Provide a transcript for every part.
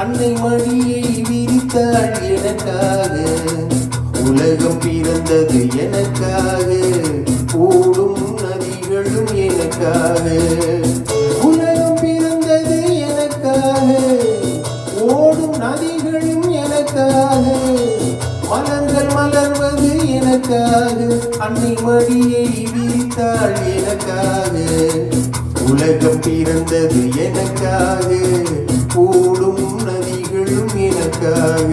அன்னை மடியை விரித்தாள் எனக்காக. உலகம் பிறந்தது எனக்காக, ஓடும் நதிகளும் எனக்காக. உலகம் பிறந்தது எனக்காக, ஓடும் நதிகளும் எனக்காக. மலர்கள் மலர்வது எனக்காக, அன்னை மடியை விரித்தாள் எனக்காக. உலகம் பிறந்தது எனக்காக, ஓடும் நதிகளும் எனக்காக.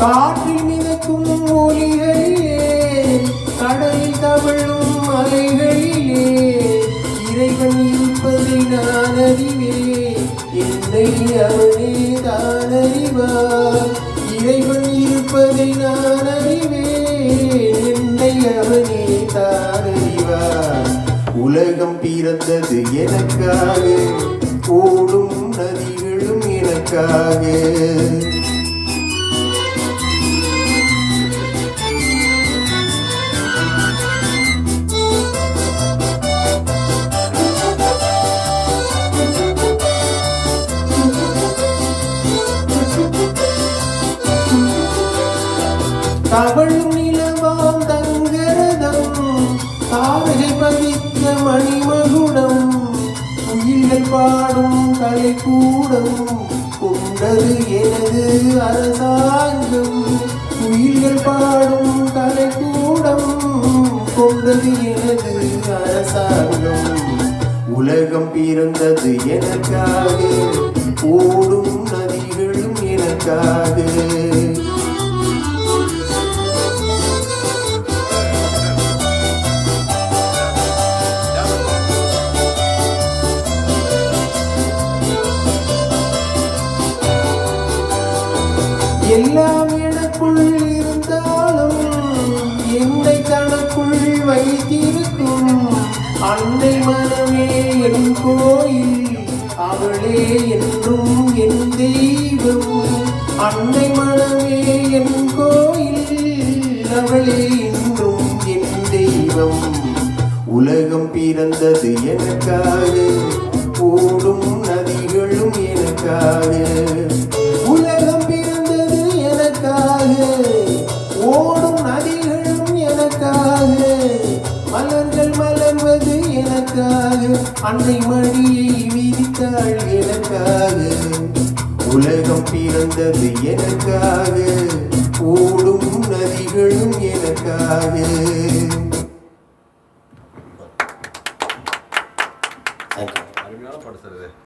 காற்றில் மிதக்கும் ஒலிகளிலே, கடலில் தவழும் அலைகளிலே, இறைவன் இருப்பதை நான் அறிவேன், என்னை அவனே தான் அறிவார். இறைவன் இருப்பதை நான் அறிவேன், என்னை அவனே தான் அறிவார். உலகம் பிறந்தது எனக்காக, ஓடும் நதிகளும் எனக்காக. தவழும் நிலவாம் தங்கரதம், தாரகை பதித்த மணிமகுடம், உயிர்கள் பாடும் கலைக்கூடம், கொண்டது எனது அரசாங்கம். உயிர்கள் பாடும் கலைக்கூடம், கொண்டது எனது அரசாங்கம். உலகம் பிறந்தது எனக்காக, ஓடும் நதிகளும் எனக்காக. எல்லாம் எனக்குள் இருந்தாலும் என்னை தனக்குள் வைத்திருக்கும் அன்னை மனமே என் கோயில், அவளே என்றும் என் தெய்வம். அன்னை மனமே என் கோயில், அவளே என்றும் என் தெய்வம். உலகம் பிறந்தது எனக்காக, ஓடும் நதிகளும் எனக்காக. உலகம் பிறந்தது எனக்காக, ஓடும் நதிகளும் எனக்காக. மலர்கள் மலர்வது எனக்காக, அன்னை மடியை விரித்தாள் எனக்காக. உலகம் பிறந்தது எனக்காக, ஓடும் நதிகளும் எனக்காக.